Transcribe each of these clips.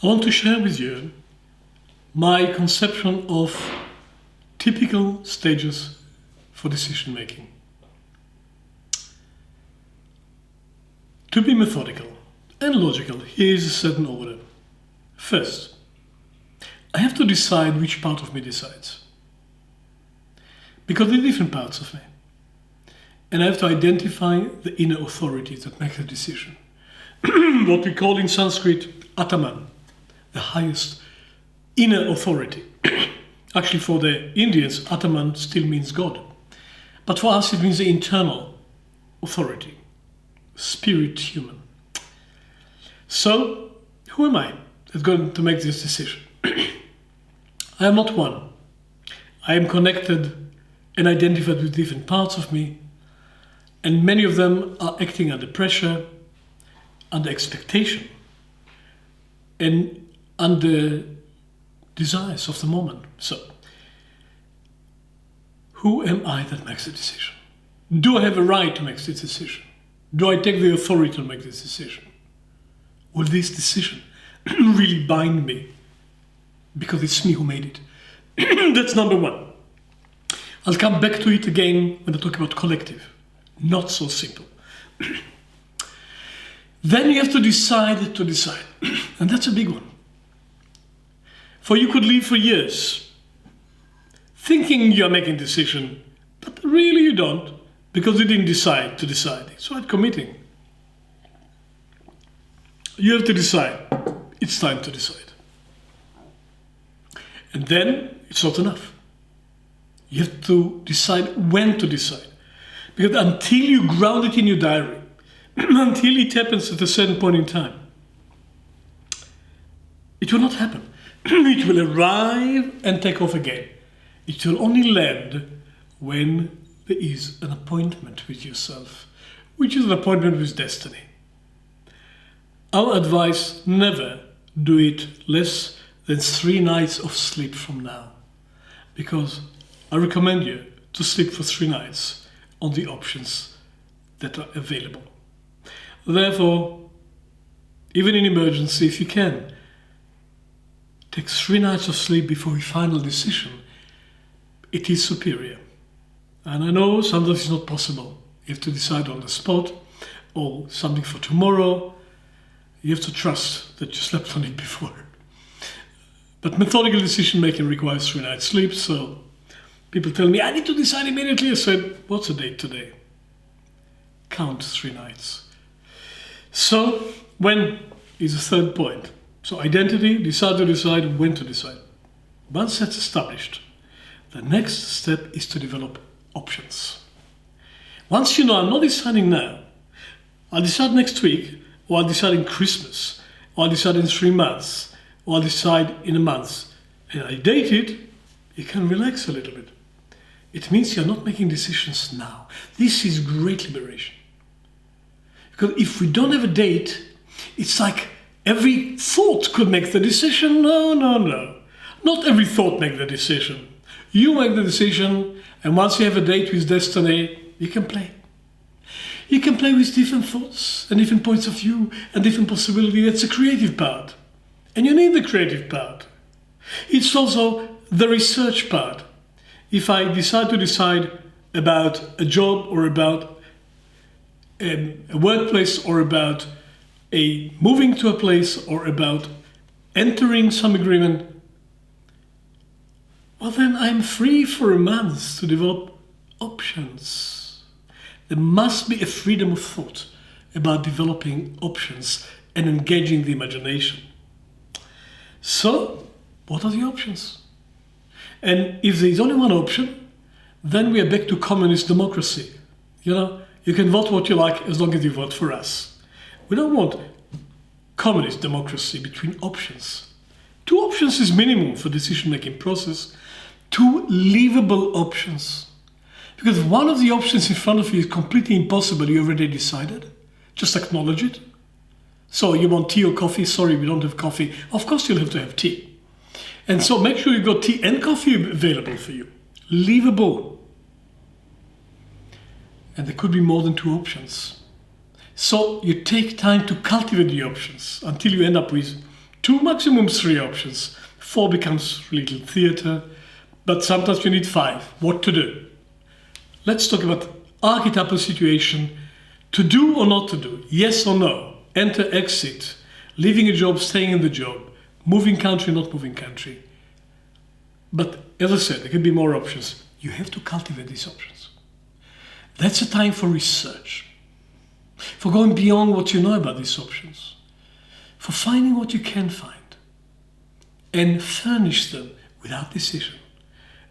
I want to share with you my conception of typical stages for decision making. To be methodical and logical, here is a certain order. First, I have to decide which part of me decides. Because there are different parts of me. And I have to identify the inner authority that makes a decision. What we call in Sanskrit Ataman, the highest inner authority. Actually, for the Indians, Ataman still means God. But for us, it means the internal authority, spirit human. So, who am I that's going to make this decision? I am not one. I am connected and identified with different parts of me, and many of them are acting under pressure, under expectation, and under desires of the moment. So, who am I that makes the decision? Do I have a right to make this decision? Do I take the authority to make this decision? Will this decision really bind me? Because it's me who made it. That's number one. I'll come back to it again when I talk about collective. Not so simple. Then you have to decide. And that's a big one. For you could live for years thinking you're making a decision, but really you don't, because you didn't decide to decide. It's like committing. You have to decide. It's time to decide. And then it's not enough. You have to decide when to decide. Because until you ground it in your diary, until it happens at a certain point in time, it will not happen. It will arrive and take off again. It will only land when there is an appointment with yourself, which is an appointment with destiny. Our advice, never do it less than 3 nights of sleep from now. Because I recommend you to sleep for 3 nights on the options that are available. Therefore, even in emergency, if you can, take 3 nights of sleep before your final decision. It is superior. And I know sometimes it's not possible. You have to decide on the spot or something for tomorrow. You have to trust that you slept on it before. But methodical decision making requires 3 nights sleep, so people tell me, I need to decide immediately. I said, what's the date today? Count 3 nights. So, when is the third point? So identity, decide when to decide. Once that's established, the next step is to develop options. Once you know, I'm not deciding now. I'll decide next week, or I'll decide in Christmas, or I'll decide in 3 months, or I'll decide in a month. And I date it, you can relax a little bit. It means you're not making decisions now. This is great liberation. Because if we don't have a date, it's like every thought could make the decision. No. Not every thought makes the decision. You make the decision, and once you have a date with destiny, you can play. You can play with different thoughts and different points of view and different possibilities. That's the creative part. And you need the creative part. It's also the research part. If I decide about a job or about a workplace or about moving to a place or about entering some agreement, well then I'm free for a month to develop options. There must be a freedom of thought about developing options and engaging the imagination. So, what are the options? And if there is only one option, then we are back to communist democracy. You can vote what you like as long as you vote for us. We don't want communist democracy between options. 2 options is minimum for decision-making process. 2 livable options. Because one of the options in front of you is completely impossible, you already decided. Just acknowledge it. So you want tea or coffee? Sorry, we don't have coffee. Of course you'll have to have tea. And so make sure you've got tea and coffee available for you. Livable. And there could be more than 2 options. So you take time to cultivate the options until you end up with 2, maximum 3 options. 4 becomes little theater, but sometimes you need 5. What to do? Let's talk about archetypal situation. To do or not to do, yes or no, enter, exit, leaving a job, staying in the job, moving country, not moving country. But as I said, there can be more options. You have to cultivate these options. That's a time for research, for going beyond what you know about these options, for finding what you can find, and furnish them without decision.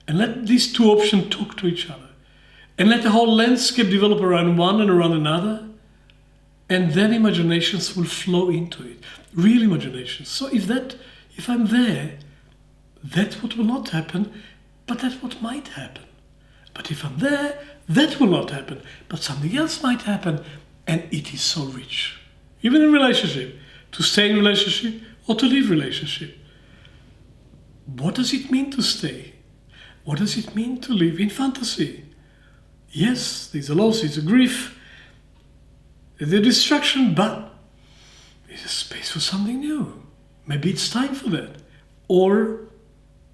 And let these 2 options talk to each other. And let the whole landscape develop around one and around another. And then imaginations will flow into it. Real imaginations. So if I'm there, that's what will not happen, but that's what might happen. But if I'm there, that will not happen, but something else might happen. And it is so rich. Even in relationship. To stay in relationship or to leave relationship. What does it mean to stay? What does it mean to live in fantasy? Yes, there's a loss, there's a grief, there's a distraction, but there's a space for something new. Maybe it's time for that. Or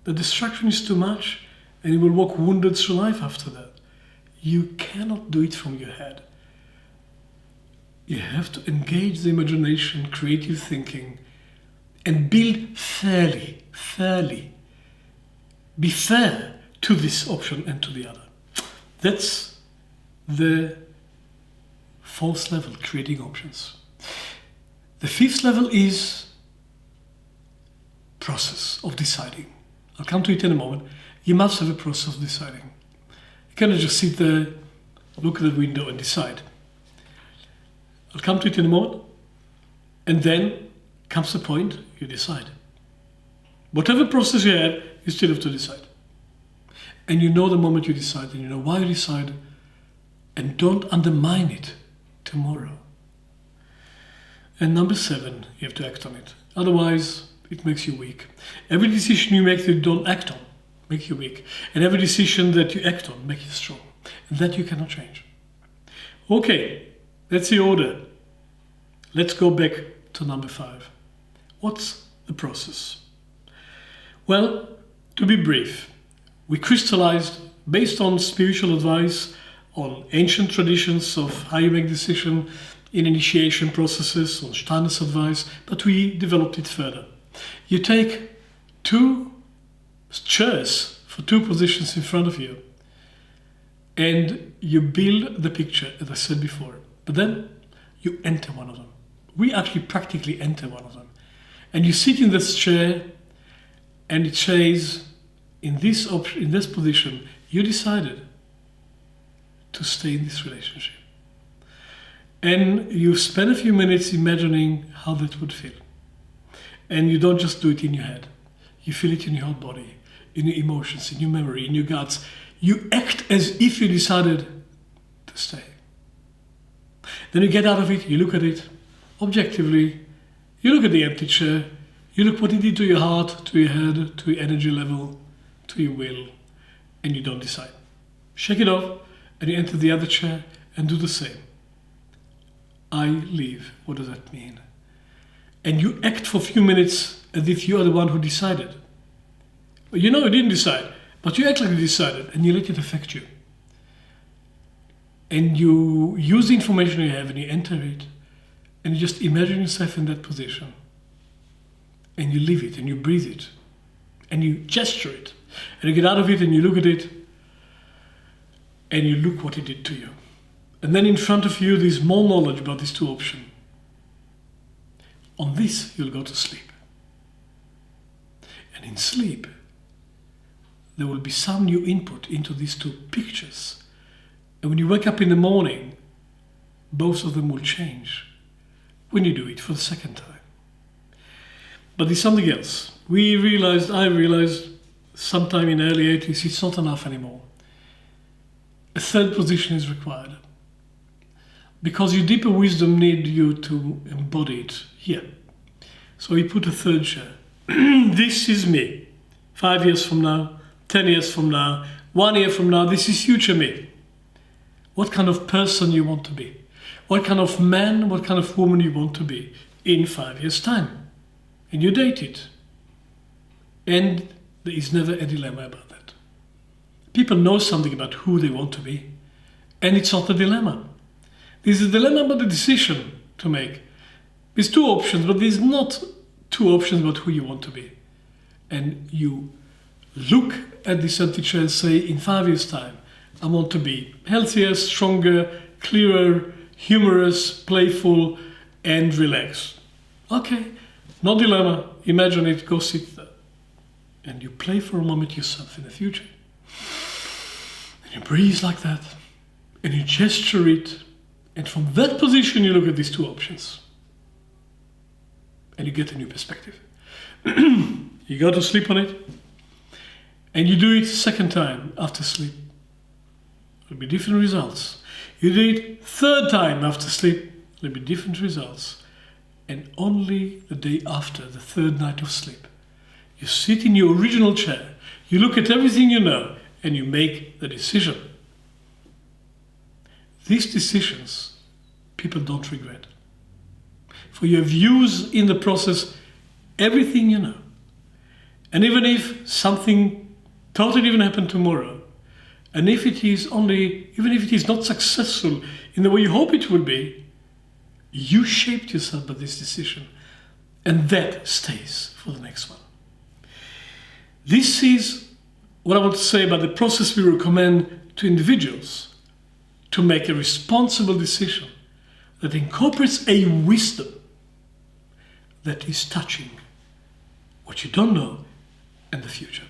the distraction is too much and you will walk wounded through life after that. You cannot do it from your head. You have to engage the imagination, creative thinking, and build fairly. Be fair to this option and to the other. That's the 4th level, creating options. The 5th level is process of deciding. I'll come to it in a moment. You must have a process of deciding. You cannot just sit there, look at the window and decide. I'll come to it in a moment. And then comes the point, you decide. Whatever process you have, you still have to decide. And you know the moment you decide, and you know why you decide, and don't undermine it tomorrow. And number 7, you have to act on it. Otherwise, it makes you weak. Every decision you make that you don't act on makes you weak. And every decision that you act on makes you strong. And that you cannot change. Okay, that's the order. Let's go back to number 5. What's the process? Well, to be brief, we crystallized, based on spiritual advice, on ancient traditions of how you make decisions in initiation processes, on Steiner's advice, but we developed it further. You take 2 chairs for 2 positions in front of you, and you build the picture, as I said before, but then you enter one of them. We actually practically enter one of them. And you sit in this chair, and it says, in this position, you decided to stay in this relationship. And you spend a few minutes imagining how that would feel. And you don't just do it in your head. You feel it in your whole body, in your emotions, in your memory, in your guts. You act as if you decided to stay. Then you get out of it, you look at it objectively, you look at the empty chair, you look what it did to your heart, to your head, to your energy level, to your will, and you don't decide. Shake it off, and you enter the other chair and do the same. I leave. What does that mean? And you act for a few minutes as if you are the one who decided. Well, you know you didn't decide, but you act like you decided, and you let it affect you. And you use the information you have, and you enter it, and you just imagine yourself in that position. And you live it, and you breathe it, and you gesture it, and you get out of it, and you look at it, and you look what it did to you. And then in front of you, there's more knowledge about these 2 options. On this, you'll go to sleep. And in sleep, there will be some new input into these 2 pictures. And when you wake up in the morning, both of them will change when you do it for the second time. But there's something else. I realized sometime in the early 80s, it's not enough anymore. A 3rd position is required. Because your deeper wisdom needs you to embody it here. So we put a 3rd chair. This is me. 5 years from now, 10 years from now, 1 year from now, this is future me. What kind of person you want to be? What kind of man, what kind of woman you want to be in 5 years' time? and you date it. And there is never a dilemma about that. People know something about who they want to be, and it's not a dilemma. There's a dilemma about the decision to make. There's two options, but there's not two options about who you want to be. And you look at this empty chair and say, in 5 years' time, I want to be healthier, stronger, clearer, humorous, playful, and relaxed. Okay, no dilemma. Imagine it, go sit there. And you play for a moment yourself in the future. And you breathe like that. And you gesture it. And from that position, you look at these two options. And you get a new perspective. You go to sleep on it. And you do it second time after sleep. There'll be different results. You do it third time after sleep. There'll be different results. And only the day after, the third night of sleep, you sit in your original chair, you look at everything you know, and you make the decision. These decisions, people don't regret. For you have used in the process everything you know. And even if something totally different happened tomorrow, and even if it is not successful in the way you hope it will be, you shaped yourself by this decision, and that stays for the next one. This is what I want to say about the process we recommend to individuals to make a responsible decision that incorporates a wisdom that is touching what you don't know and the future.